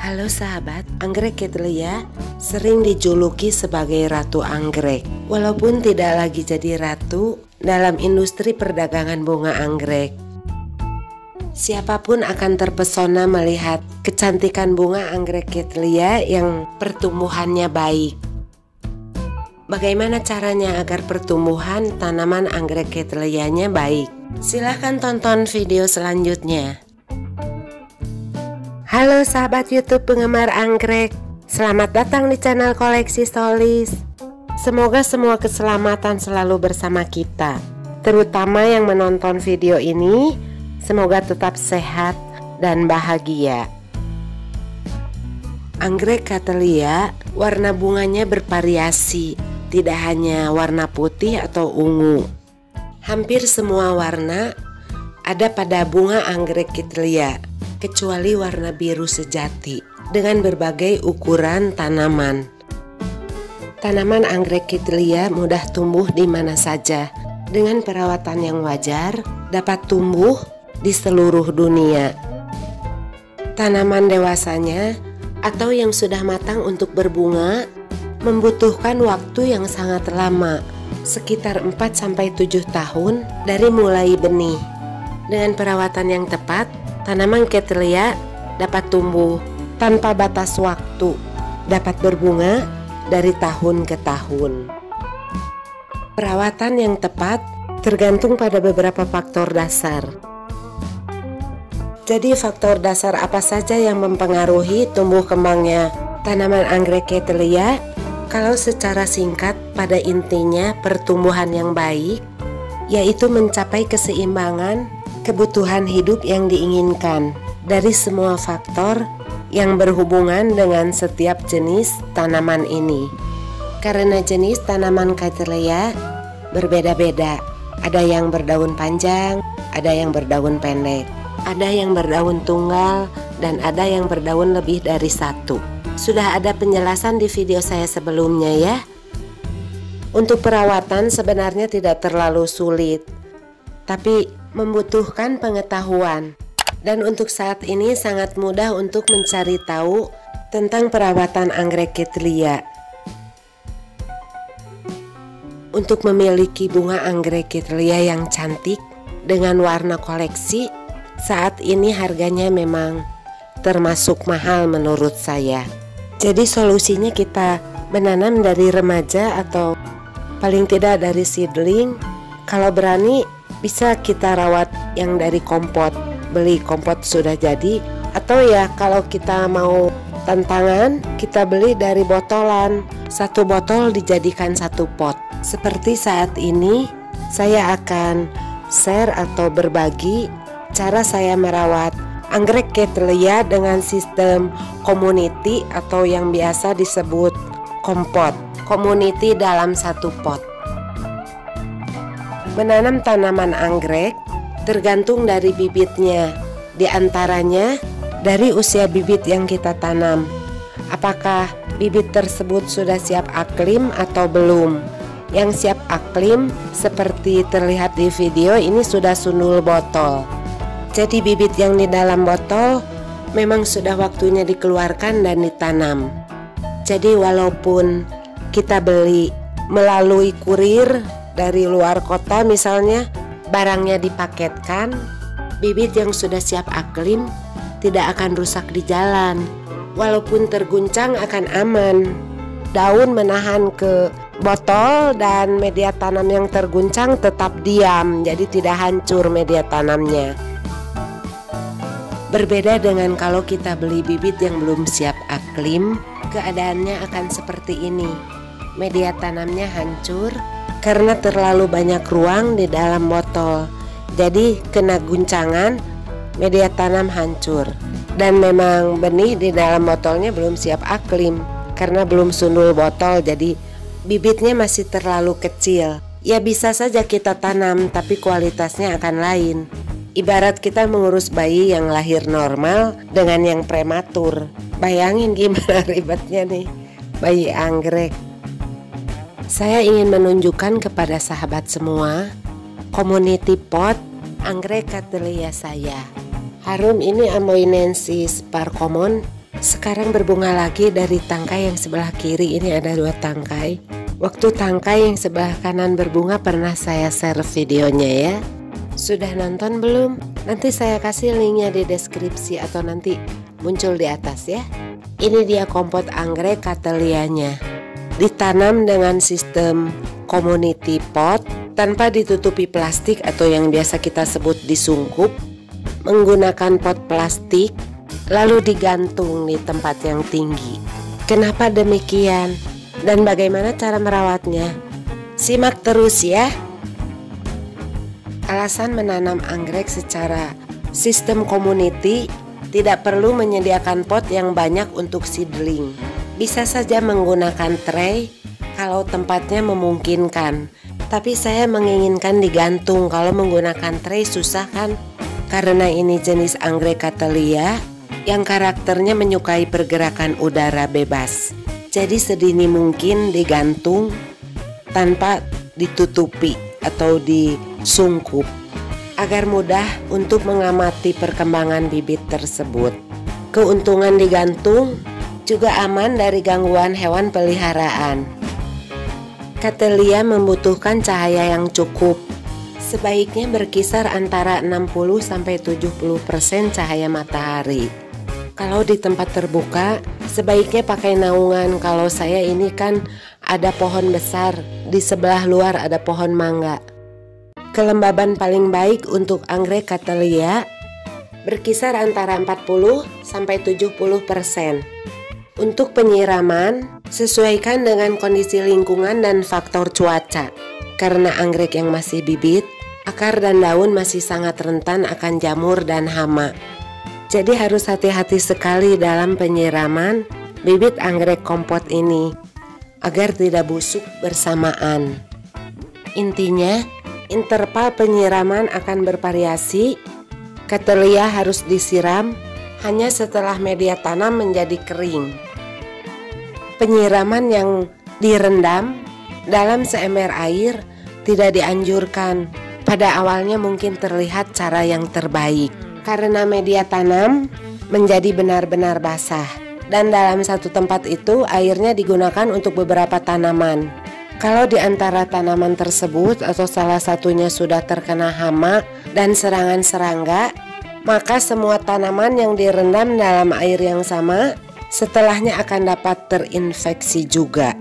Halo sahabat, anggrek Cattleya sering dijuluki sebagai ratu anggrek. Walaupun tidak lagi jadi ratu dalam industri perdagangan bunga anggrek, siapapun akan terpesona melihat kecantikan bunga anggrek Cattleya yang pertumbuhannya baik. Bagaimana caranya agar pertumbuhan tanaman anggrek Cattleyanya baik? Silahkan tonton video selanjutnya. Halo sahabat YouTube penggemar anggrek, selamat datang di channel Koleksi Stolis. Semoga semua keselamatan selalu bersama kita, terutama yang menonton video ini. Semoga tetap sehat dan bahagia. Anggrek Cattleya warna bunganya bervariasi, tidak hanya warna putih atau ungu. Hampir semua warna ada pada bunga anggrek Cattleya, kecuali warna biru sejati dengan berbagai ukuran tanaman. Tanaman anggrek Cattleya mudah tumbuh di mana saja. Dengan perawatan yang wajar, dapat tumbuh di seluruh dunia. Tanaman dewasanya atau yang sudah matang untuk berbunga membutuhkan waktu yang sangat lama, sekitar 4-7 tahun dari mulai benih. Dengan perawatan yang tepat, tanaman Cattleya dapat tumbuh tanpa batas waktu, dapat berbunga dari tahun ke tahun. Perawatan yang tepat tergantung pada beberapa faktor dasar. Jadi faktor dasar apa saja yang mempengaruhi tumbuh kembangnya tanaman anggrek Cattleya? Kalau secara singkat, pada intinya pertumbuhan yang baik, yaitu mencapai keseimbangan kebutuhan hidup yang diinginkan dari semua faktor yang berhubungan dengan setiap jenis tanaman ini. Karena jenis tanaman Cattleya berbeda-beda, ada yang berdaun panjang, ada yang berdaun pendek, ada yang berdaun tunggal, dan ada yang berdaun lebih dari satu. Sudah ada penjelasan di video saya sebelumnya ya. Untuk perawatan sebenarnya tidak terlalu sulit, tapi membutuhkan pengetahuan. Dan untuk saat ini sangat mudah untuk mencari tahu tentang perawatan anggrek Cattleya. Untuk memiliki bunga anggrek Cattleya yang cantik dengan warna koleksi, saat ini harganya memang termasuk mahal menurut saya. Jadi solusinya kita menanam dari remaja atau paling tidak dari seedling. Kalau berani bisa kita rawat yang dari kompot, beli kompot sudah jadi, atau ya kalau kita mau tantangan, kita beli dari botolan, satu botol dijadikan satu pot. Seperti saat ini saya akan share atau berbagi cara saya merawat anggrek Cattleya dengan sistem community atau yang biasa disebut kompot, community dalam satu pot. Menanam tanaman anggrek tergantung dari bibitnya, di antaranya dari usia bibit yang kita tanam. Apakah bibit tersebut sudah siap aklim atau belum? Yang siap aklim seperti terlihat di video ini sudah sundul botol. Jadi bibit yang di dalam botol memang sudah waktunya dikeluarkan dan ditanam. Jadi walaupun kita beli melalui kurir dari luar kota misalnya, barangnya dipaketkan, bibit yang sudah siap aklim tidak akan rusak di jalan. Walaupun terguncang akan aman. Daun menahan ke botol dan media tanam yang terguncang tetap diam, jadi tidak hancur media tanamnya. Berbeda dengan kalau kita beli bibit yang belum siap aklim, keadaannya akan seperti ini. Media tanamnya hancur karena terlalu banyak ruang di dalam botol. Jadi kena guncangan, media tanam hancur. Dan memang benih di dalam botolnya belum siap aklim karena belum sundul botol, jadi bibitnya masih terlalu kecil. Ya bisa saja kita tanam, tapi kualitasnya akan lain. Ibarat kita mengurus bayi yang lahir normal dengan yang prematur. Bayangin gimana ribetnya nih bayi anggrek. Saya ingin menunjukkan kepada sahabat semua community pot anggrek Cattleya saya. Harum ini Amoinensis Parkomon Sekarang berbunga lagi dari tangkai yang sebelah kiri. Ini ada 2 tangkai. Waktu tangkai yang sebelah kanan berbunga pernah saya share videonya ya. Sudah nonton belum? Nanti saya kasih linknya di deskripsi atau nanti muncul di atas ya. Ini dia kompot anggrek Cattleyanya. Ditanam dengan sistem community pot tanpa ditutupi plastik atau yang biasa kita sebut disungkup. Menggunakan pot plastik lalu digantung di tempat yang tinggi. Kenapa demikian? Dan bagaimana cara merawatnya? Simak terus ya. Alasan menanam anggrek secara sistem community, tidak perlu menyediakan pot yang banyak untuk seedling. Bisa saja menggunakan tray kalau tempatnya memungkinkan. Tapi saya menginginkan digantung. Kalau menggunakan tray susah kan? Karena ini jenis anggrek Cattleya yang karakternya menyukai pergerakan udara bebas. Jadi sedini mungkin digantung tanpa ditutupi atau disungkup agar mudah untuk mengamati perkembangan bibit tersebut. Keuntungan digantung juga aman dari gangguan hewan peliharaan. Cattleya membutuhkan cahaya yang cukup. Sebaiknya berkisar antara 60-70% cahaya matahari. Kalau di tempat terbuka, sebaiknya pakai naungan. Kalau saya ini kan ada pohon besar, di sebelah luar ada pohon mangga. Kelembaban paling baik untuk anggrek Cattleya berkisar antara 40-70%. Untuk penyiraman, sesuaikan dengan kondisi lingkungan dan faktor cuaca. Karena anggrek yang masih bibit, akar dan daun masih sangat rentan akan jamur dan hama. Jadi harus hati-hati sekali dalam penyiraman bibit anggrek kompot ini agar tidak busuk bersamaan. Intinya, interval penyiraman akan bervariasi. Cattleya harus disiram hanya setelah media tanam menjadi kering. Penyiraman yang direndam dalam seember air tidak dianjurkan. Pada awalnya mungkin terlihat cara yang terbaik karena media tanam menjadi benar-benar basah, dan dalam satu tempat itu airnya digunakan untuk beberapa tanaman. Kalau di antara tanaman tersebut atau salah satunya sudah terkena hama dan serangan serangga, maka semua tanaman yang direndam dalam air yang sama setelahnya akan dapat terinfeksi juga.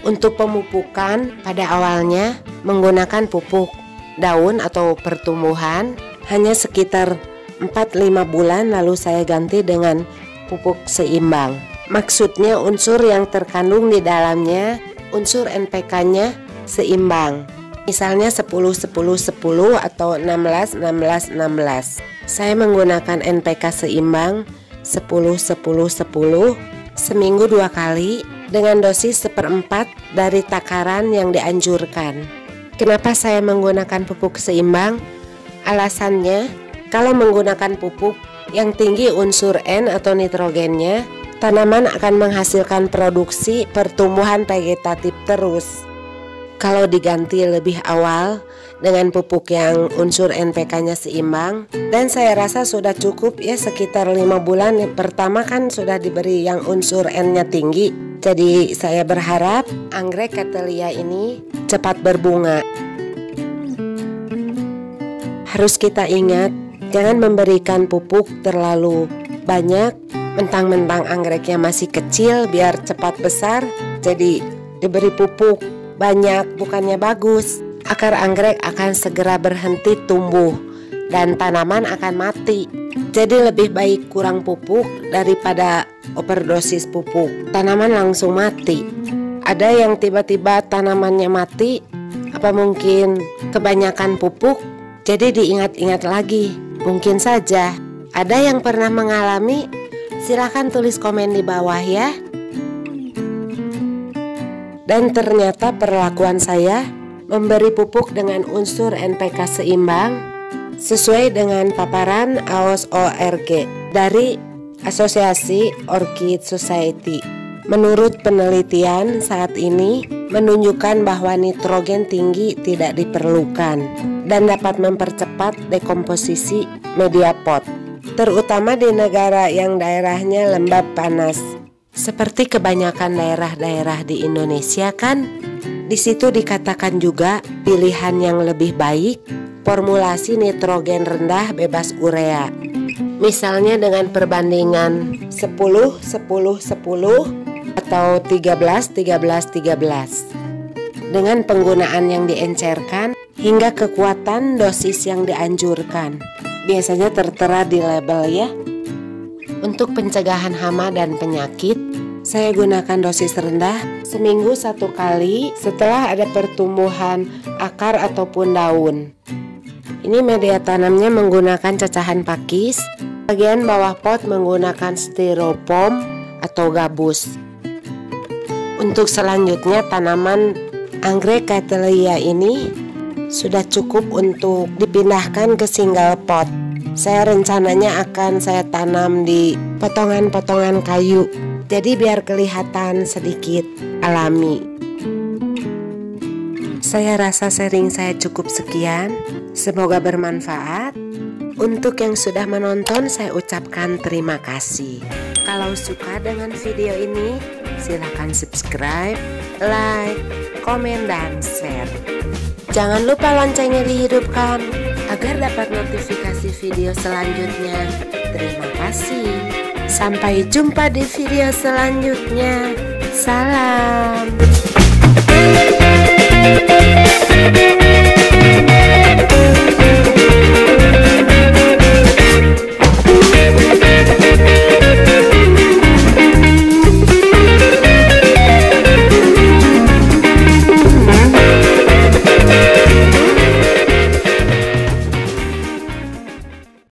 Untuk pemupukan pada awalnya menggunakan pupuk daun atau pertumbuhan hanya sekitar 4-5 bulan, lalu saya ganti dengan pupuk seimbang. Maksudnya unsur yang terkandung di dalamnya, unsur NPK-nya seimbang. Misalnya 10-10-10 atau 16-16-16. Saya menggunakan NPK seimbang 10-10-10 seminggu 2 kali dengan dosis 1/4 dari takaran yang dianjurkan. Kenapa saya menggunakan pupuk seimbang? Alasannya, kalau menggunakan pupuk yang tinggi unsur N atau nitrogennya, tanaman akan menghasilkan produksi pertumbuhan vegetatif terus. Kalau diganti lebih awal dengan pupuk yang unsur NPK-nya seimbang, dan saya rasa sudah cukup ya, sekitar 5 bulan pertama kan sudah diberi yang unsur N-nya tinggi. Jadi saya berharap anggrek Cattleya ini cepat berbunga. Harus kita ingat, jangan memberikan pupuk terlalu banyak, mentang-mentang anggreknya masih kecil biar cepat besar, jadi diberi pupuk banyak bukannya bagus. Akar anggrek akan segera berhenti tumbuh dan tanaman akan mati. Jadi lebih baik kurang pupuk daripada overdosis pupuk, tanaman langsung mati. Ada yang tiba-tiba tanamannya mati, apa mungkin kebanyakan pupuk? Jadi diingat-ingat lagi. Mungkin saja ada yang pernah mengalami. Silahkan tulis komen di bawah ya. Dan ternyata perlakuan saya memberi pupuk dengan unsur NPK seimbang sesuai dengan paparan AOS-ORG dari Asosiasi Orchid Society. Menurut penelitian saat ini menunjukkan bahwa nitrogen tinggi tidak diperlukan dan dapat mempercepat dekomposisi media pot. terutama di negara yang daerahnya lembab panas. Seperti kebanyakan daerah-daerah di Indonesia kan? Di situ dikatakan juga pilihan yang lebih baik, formulasi nitrogen rendah bebas urea. Misalnya dengan perbandingan 10 10 10 atau 13 13 13. Dengan penggunaan yang diencerkan hingga kekuatan dosis yang dianjurkan. Biasanya tertera di label ya. Untuk pencegahan hama dan penyakit, saya gunakan dosis rendah seminggu 1 kali setelah ada pertumbuhan akar ataupun daun. Ini media tanamnya menggunakan cacahan pakis. Bagian bawah pot menggunakan styrofoam atau gabus. Untuk selanjutnya tanaman anggrek Cattleya ini sudah cukup untuk dipindahkan ke single pot. Saya rencananya akan saya tanam di potongan-potongan kayu. Jadi biar kelihatan sedikit alami. Saya rasa sharing saya cukup sekian. Semoga bermanfaat. Untuk yang sudah menonton saya ucapkan terima kasih. Kalau suka dengan video ini, silakan subscribe, like, komen, dan share. Jangan lupa loncengnya dihidupkan agar dapat notifikasi video selanjutnya. Terima kasih. Sampai jumpa di video selanjutnya. Salam.